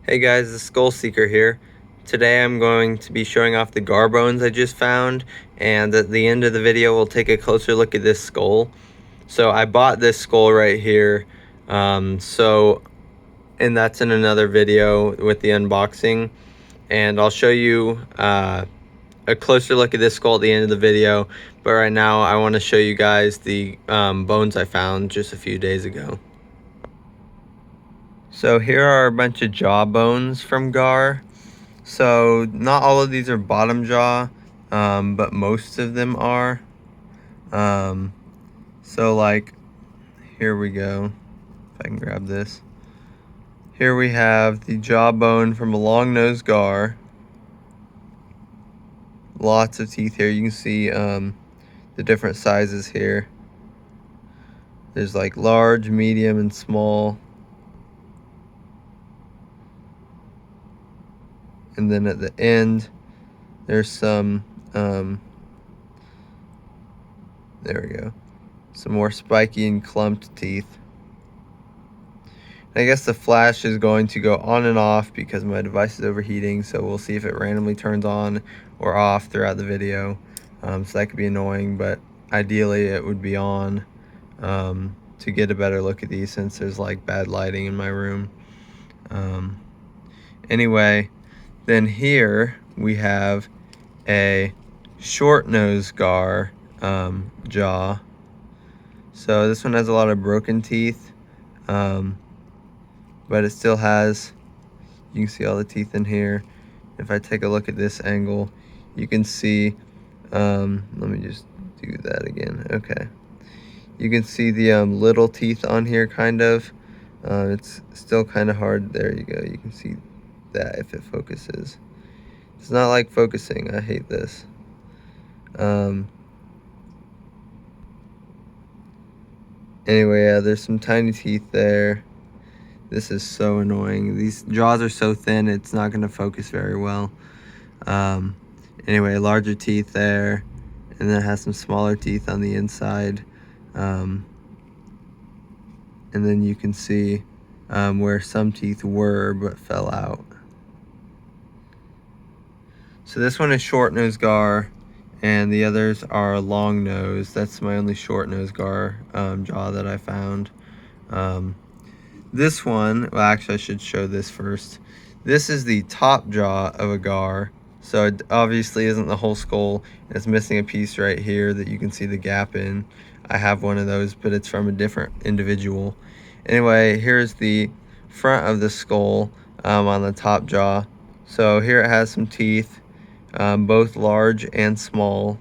Hey guys, the Skull Seeker here. Today I'm going to be showing off the gar bones I just found, and at the end of the video we'll take a closer look at this skull. So I bought this skull right here, and that's in another video with the unboxing, and I'll show you a closer look at this skull at the end of the video, but right now I want to show you guys the bones I found just a few days ago. So here are a bunch of jaw bones from gar. So not all of these are bottom jaw, but most of them are. So like, here we go. If I can grab this. Here we have the jawbone from a long-nosed gar. Lots of teeth here. You can see the different sizes here. There's like large, medium, and small. And then at the end, there's some, there we go. Some more spiky and clumped teeth. I guess the flash is going to go on and off because my device is overheating, so we'll see if it randomly turns on or off throughout the video. So that could be annoying, but ideally it would be on to get a better look at these since there's like bad lighting in my room. Anyway, then here we have a short-nosed gar jaw. So this one has a lot of broken teeth, but it still has, you can see all the teeth in here. If I take a look at this angle, you can see, let me just do that again. Okay. You can see the little teeth on here, kind of. It's still kind of hard. There you go. You can see that if it focuses. It's not like focusing. I hate this. Anyway, yeah, there's some tiny teeth there. This is so annoying. These jaws are so thin, it's not going to focus very well. Anyway, larger teeth there, and then it has some smaller teeth on the inside. And then you can see where some teeth were but fell out. So this one is short-nosed gar, and the others are long-nosed. That's my only short-nosed gar jaw that I found. This one, well, actually I should show this first. This is the top jaw of a gar, so it obviously isn't the whole skull. It's missing a piece right here that you can see the gap in. I have one of those, but it's from a different individual. Anyway, here's the front of the skull on the top jaw. So here it has some teeth, both large and small,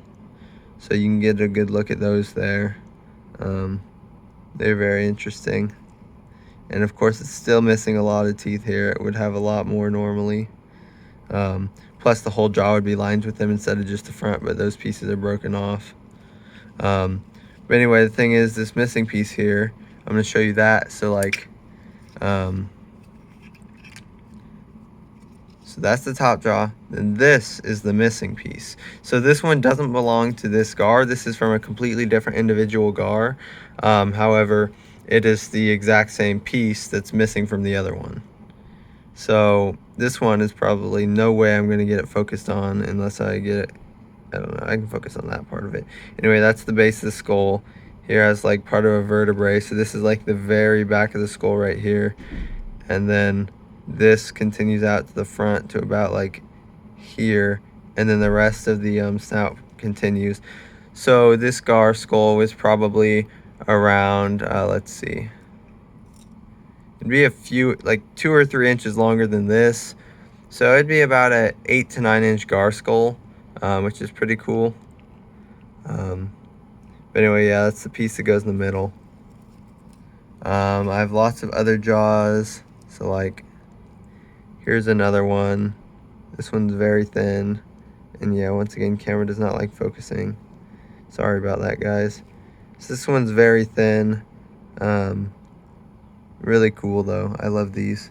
so you can get a good look at those there. They're very interesting. And of course, it's still missing a lot of teeth here. It would have a lot more normally. Plus, the whole jaw would be lined with them instead of just the front, but those pieces are broken off. But anyway, the thing is, this missing piece here, I'm going to show you that. So, like, so that's the top jaw. Then this is the missing piece. So this one doesn't belong to this gar. This is from a completely different individual gar. However, it is the exact same piece that's missing from the other one. So this one is probably no way I'm going to get it focused on unless I get it, I don't know, I can focus on that part of it. Anyway, that's the base of the skull. Here has like part of a vertebrae, so this is like the very back of the skull right here. And then this continues out to the front to about like here, and then the rest of the snout continues. So this gar skull was probably around, let's see, it'd be a few, like 2 or 3 inches longer than this. So it'd be about a 8 to 9 inch gar skull, which is pretty cool. But anyway, yeah, that's the piece that goes in the middle. I have lots of other jaws. So like, here's another one. This one's very thin. And yeah, once again, camera does not like focusing. Sorry about that, guys. So this one's very thin. Really cool though. I love these.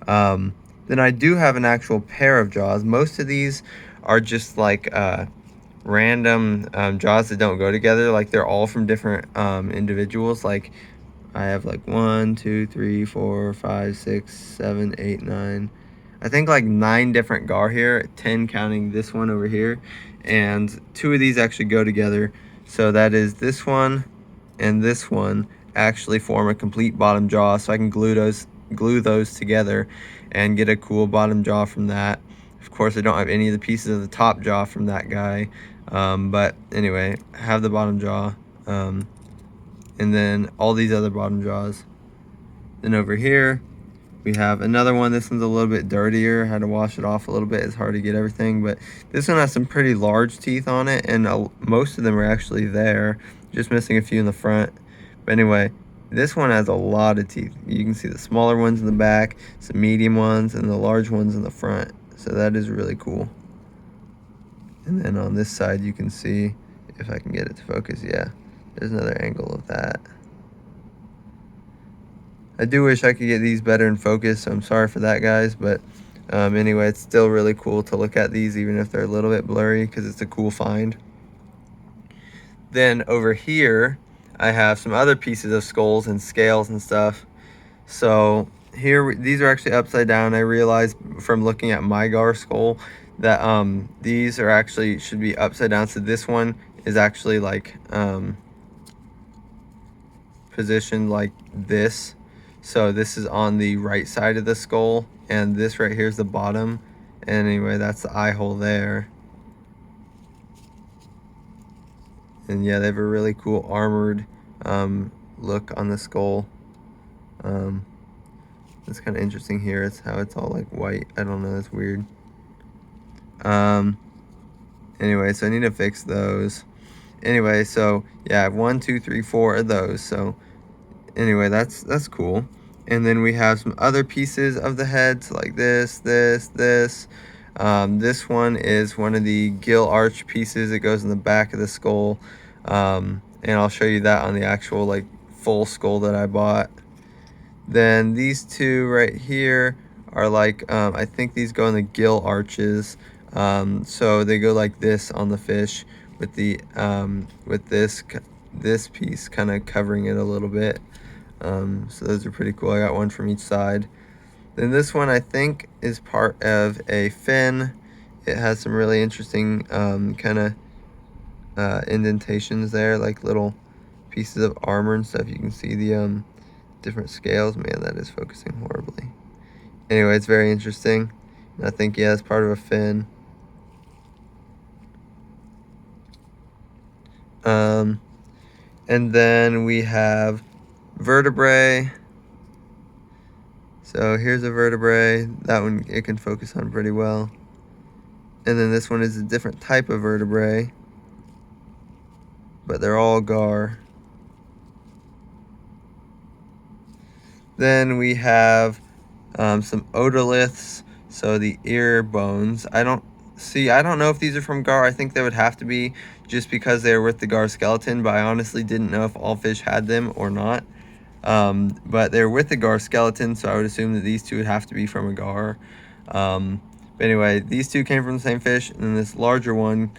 Then I do have an actual pair of jaws. Most of these are just like random jaws that don't go together. Like they're all from different individuals. Like I have like 1, 2, 3, 4, 5, 6, 7, 8, 9. I think like 9 different gar here, 10 counting this one over here. And 2 of these actually go together. So that is this one and this one actually form a complete bottom jaw. So I can glue those together and get a cool bottom jaw from that. Of course, I don't have any of the pieces of the top jaw from that guy. But anyway, I have the bottom jaw. And then all these other bottom jaws. Then over here, we have another one. This one's a little bit dirtier. I had to wash it off a little bit. It's hard to get everything, but this one has some pretty large teeth on it, and most of them are actually there. Just missing a few in the front. But anyway, this one has a lot of teeth. You can see the smaller ones in the back, some medium ones, and the large ones in the front. So that is really cool. And then on this side, you can see, if I can get it to focus, yeah, there's another angle of that. I do wish I could get these better in focus, so I'm sorry for that, guys. But anyway, it's still really cool to look at these, even if they're a little bit blurry, because it's a cool find. Then over here, I have some other pieces of skulls and scales and stuff. So here, these are actually upside down. I realized from looking at my gar skull that these are actually should be upside down. So this one is actually like positioned like this. So this is on the right side of the skull, and this right here is the bottom. And anyway, that's the eye hole there. And yeah, they have a really cool armored look on the skull. It's kind of interesting here. It's how it's all like white. I don't know, that's weird. Anyway, so I need to fix those. Anyway, so yeah, I have 1, 2, 3, 4 of those. So anyway, that's cool. And then we have some other pieces of the heads like this. This one is one of the gill arch pieces. It goes in the back of the skull. And I'll show you that on the actual like full skull that I bought. Then these two right here are like, I think these go in the gill arches. So they go like this on the fish with the with this piece kind of covering it a little bit. So those are pretty cool. I got one from each side. Then this one I think is part of a fin. It has some really interesting kind of indentations there, like little pieces of armor and stuff. You can see the different scales. Man, that is focusing horribly. Anyway, it's very interesting. I think, yeah, it's part of a fin. And then we have vertebrae. So here's a vertebrae. That one it can focus on pretty well. And then this one is a different type of vertebrae, but they're all gar. Then we have some otoliths, so the ear bones. I don't know if these are from gar. I think they would have to be, just because they were with the gar skeleton, but I honestly didn't know if all fish had them or not. But they're with the gar skeleton, so I would assume that these two would have to be from a gar. But anyway, these two came from the same fish, and this larger one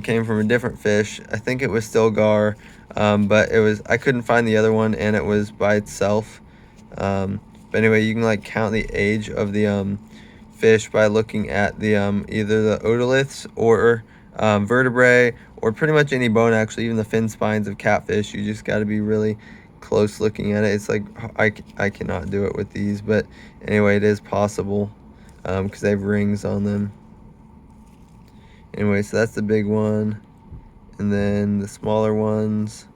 came from a different fish. I think it was still gar, but I couldn't find the other one, and it was by itself. But anyway, you can like count the age of the fish by looking at the either the otoliths or vertebrae, or pretty much any bone, actually, even the fin spines of catfish. You just got to be really close looking at it. It's like I cannot do it with these, but anyway, it is possible because they have rings on them. Anyway, so that's the big one, and then the smaller ones.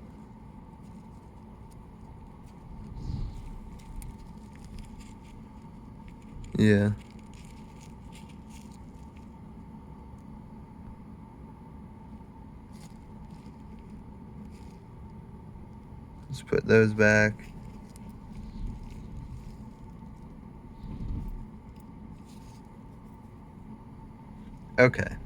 Yeah. Let's put those back. Okay.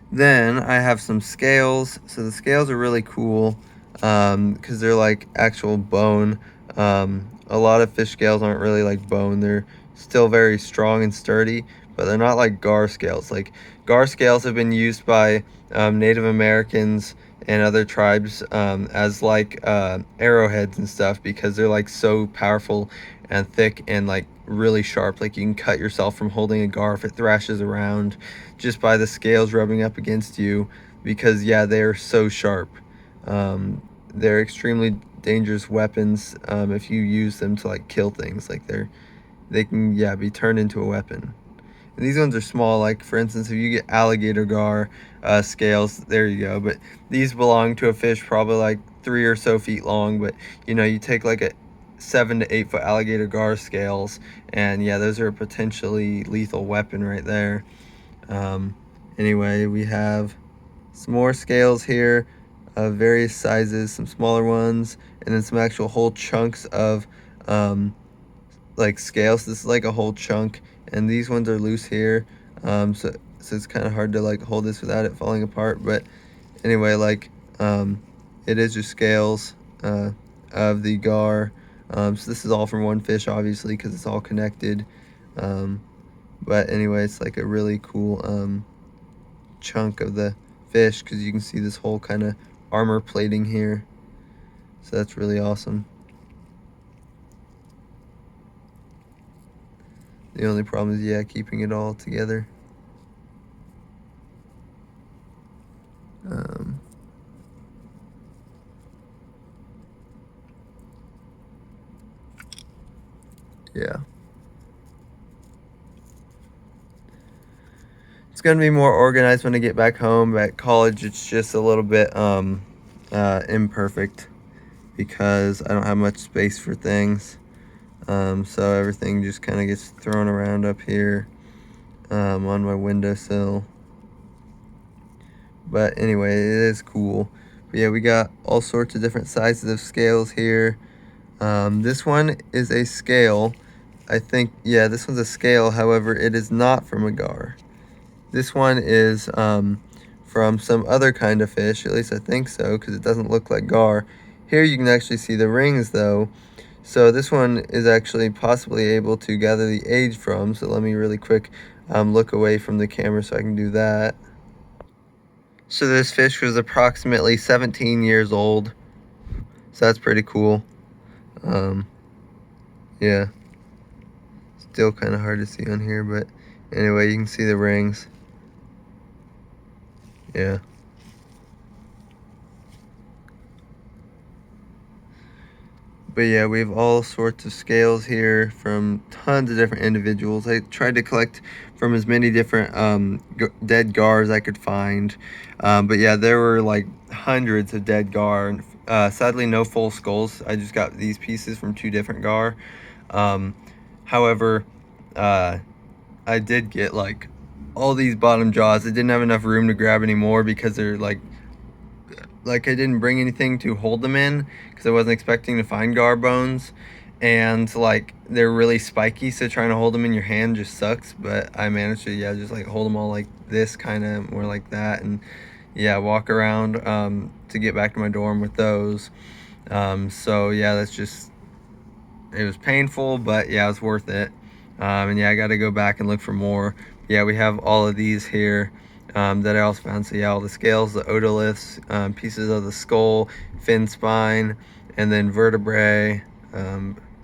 Then I have some scales. So the scales are really cool because they're like actual bone. A lot of fish scales aren't really like bone. They're still very strong and sturdy, but they're not like gar scales. Like gar scales have been used by Native Americans and other tribes as like arrowheads and stuff, because they're like so powerful and thick and like really sharp. Like you can cut yourself from holding a gar if it thrashes around just by the scales rubbing up against you, because yeah, they're so sharp. They're extremely dangerous weapons if you use them to like kill things. Like they can, yeah, be turned into a weapon. And these ones are small. Like for instance, if you get alligator gar scales, there you go. But these belong to a fish probably like 3 or so feet long. But you know, you take like a 7 to 8 foot alligator gar scales, and yeah, those are a potentially lethal weapon right there. Anyway, we have some more scales here of various sizes, some smaller ones, and then some actual whole chunks of like scales. This is like a whole chunk, and these ones are loose here, so it's kind of hard to like hold this without it falling apart. But anyway, like it is just scales of the gar. So this is all from one fish, obviously, because it's all connected. But anyway, it's like a really cool chunk of the fish, because you can see this whole kind of armor plating here. So that's really awesome. The only problem is, yeah, keeping it all together. Yeah. It's going to be more organized when I get back home. At college, it's just a little bit imperfect because I don't have much space for things. So everything just kind of gets thrown around up here on my windowsill. But anyway, it is cool. But yeah, we got all sorts of different sizes of scales here. This one is a scale. I think, yeah, this one's a scale. However, it is not from a gar. This one is from some other kind of fish. At least I think so, because it doesn't look like gar. Here you can actually see the rings, though. So this one is actually possibly able to gather the age from. So let me really quick look away from the camera so I can do that. So this fish was approximately 17 years old. So that's pretty cool. Yeah. Still kind of hard to see on here, but anyway, you can see the rings. Yeah. But yeah, we have all sorts of scales here from tons of different individuals. I tried to collect from as many different dead gar as I could find. But yeah, there were like hundreds of dead gar. Sadly, no full skulls. I just got these pieces from 2 different gar. However, I did get like all these bottom jaws. I didn't have enough room to grab any more because they're like I didn't bring anything to hold them in because I wasn't expecting to find gar bones, and like they're really spiky, so trying to hold them in your hand just sucks. But I managed to, yeah, just like hold them all like this, kind of more like that, and yeah, walk around to get back to my dorm with those. So yeah, that's just, it was painful, but yeah, it was worth it. And yeah, I got to go back and look for more. Yeah, we have all of these here that I also found. So yeah, all the scales, the otoliths, pieces of the skull, fin spine, and then vertebrae.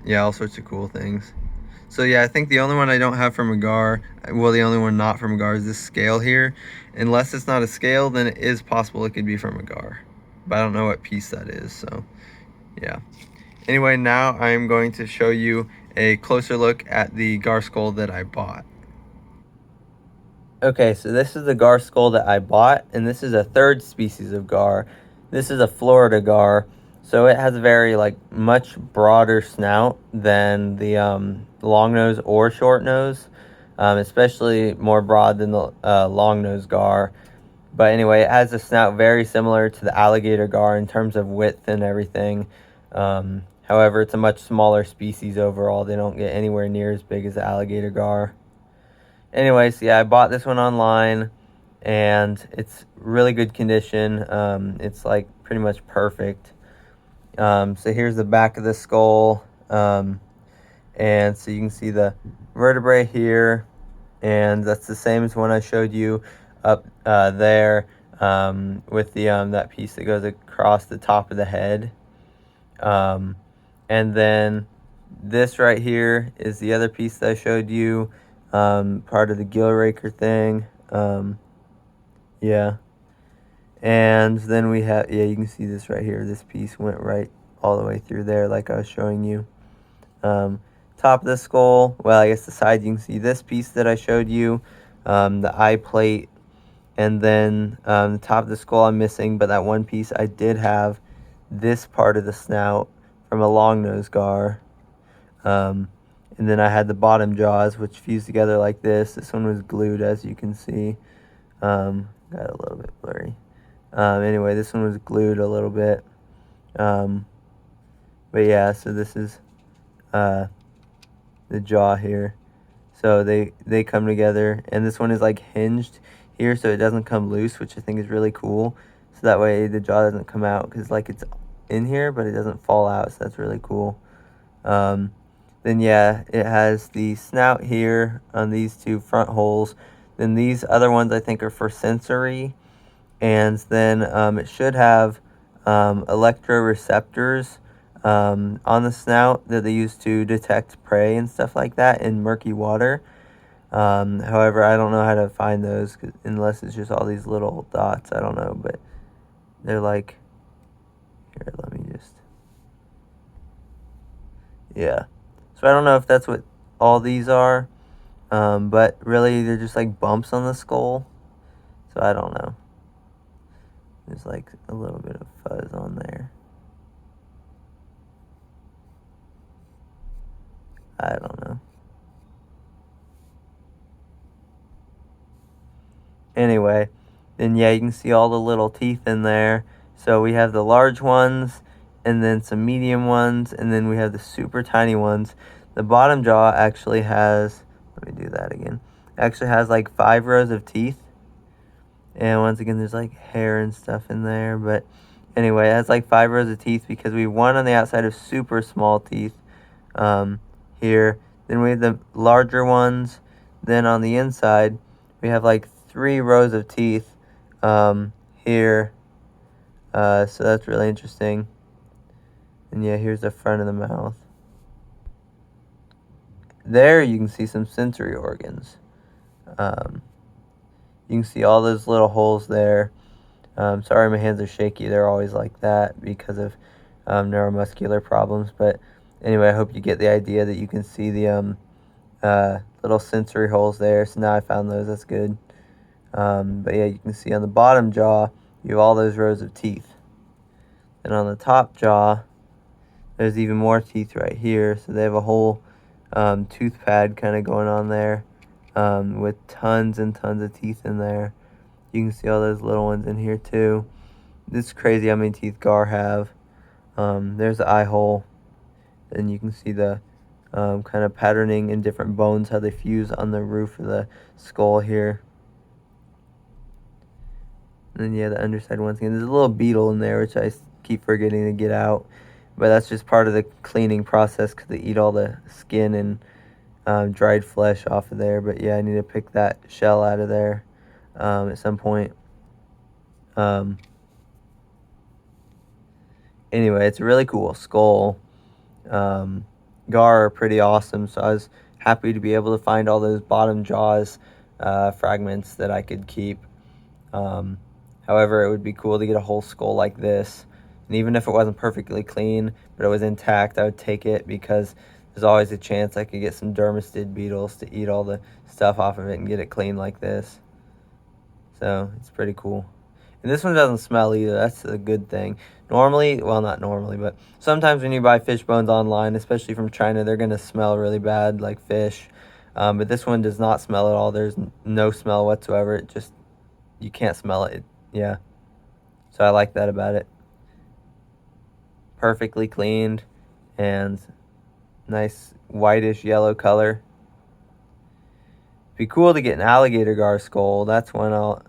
Yeah, all sorts of cool things. So yeah, I think the only one I don't have from a gar, well, the only one not from a gar is this scale here. Unless it's not a scale, then it is possible it could be from a gar. But I don't know what piece that is, so yeah. Anyway, now I'm going to show you a closer look at the gar skull that I bought. Okay, so this is the gar skull that I bought, and this is a third species of gar. This is a Florida gar, so it has a very like much broader snout than the long nose or short nose, especially more broad than the long nose gar. But anyway, it has a snout very similar to the alligator gar in terms of width and everything. However, it's a much smaller species overall. They don't get anywhere near as big as the alligator gar. Anyways, yeah, I bought this one online, and it's really good condition. It's like pretty much perfect. So here's the back of the skull. And so you can see the vertebrae here, and that's the same as when I showed you up there. with the that piece that goes across the top of the head. And then this right here is the other piece that I showed you, part of the gill raker thing. Yeah. And then we have, yeah, you can see this right here. This piece went right all the way through there like I was showing you. Top of the skull, well, I guess the side, you can see this piece that I showed you, the eye plate, and then the top of the skull I'm missing, but that one piece I did have this part of the snout from a long-nosed gar. And then I had the bottom jaws, which fused together like this. This one was glued, as you can see. Got a little bit blurry. Anyway, this one was glued a little bit. But yeah, so this is the jaw here. So they come together, and this one is like hinged here, so it doesn't come loose, which I think is really cool. So that way the jaw doesn't come out, because like it's in here, but it doesn't fall out. So that's really cool. Then yeah, it has the snout here on these two front holes. Then these other ones I think are for sensory, and then it should have electroreceptors on the snout that they use to detect prey and stuff like that in murky water. However, I don't know how to find those unless it's just all these little dots. I don't know, but they're like, here, let me just, yeah. So I don't know if that's what all these are, but really they're just like bumps on the skull. So I don't know. There's like a little bit of fuzz on there. I don't know. Anyway, then yeah, you can see all the little teeth in there. So we have the large ones, and then some medium ones, and then we have the super tiny ones. The bottom jaw actually has, let me do that again, actually has like 5 rows of teeth. And once again, there's like hair and stuff in there. But anyway, it has like 5 rows of teeth because we have one on the outside of super small teeth here. Then we have the larger ones. Then on the inside, we have like 3 rows of teeth here. So that's really interesting. And yeah, here's the front of the mouth. There you can see some sensory organs. You can see all those little holes there. Sorry, my hands are shaky. They're always like that because of neuromuscular problems. But anyway, I hope you get the idea that you can see the little sensory holes there. So now I found those. That's good. But yeah, you can see on the bottom jaw, you have all those rows of teeth. And on the top jaw, there's even more teeth right here. So they have a whole tooth pad kind of going on there with tons and tons of teeth in there. You can see all those little ones in here too. It's crazy how many teeth gar have. There's the eye hole. And you can see the kind of patterning in different bones, how they fuse on the roof of the skull here. And then yeah, the underside once again. There's a little beetle in there, which I keep forgetting to get out. But that's just part of the cleaning process because they eat all the skin and dried flesh off of there. But yeah, I need to pick that shell out of there at some point. Anyway, it's a really cool skull. Gar are pretty awesome, so I was happy to be able to find all those bottom jaws fragments that I could keep. However, it would be cool to get a whole skull like this. And even if it wasn't perfectly clean, but it was intact, I would take it because there's always a chance I could get some dermestid beetles to eat all the stuff off of it and get it clean like this. So it's pretty cool. And this one doesn't smell either. That's a good thing. Normally, well, not normally, but sometimes when you buy fish bones online, especially from China, they're going to smell really bad like fish. But this one does not smell at all. There's no smell whatsoever. It just, you can't smell it. Yeah. So I like that about it. Perfectly cleaned and nice whitish yellow color. It'd be cool to get an alligator gar skull. That's one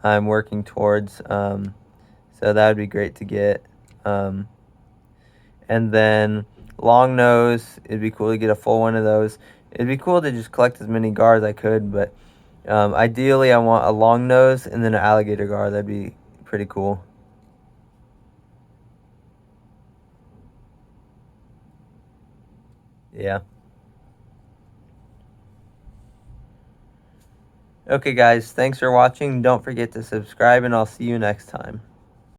I'm working towards. So that would be great to get. And then long nose, it'd be cool to get a full one of those. It'd be cool to just collect as many gar as I could, but ideally I want a long nose and then an alligator gar. That'd be Pretty cool. Yeah. Okay, guys, thanks for watching. Don't forget to subscribe, and I'll see you next time.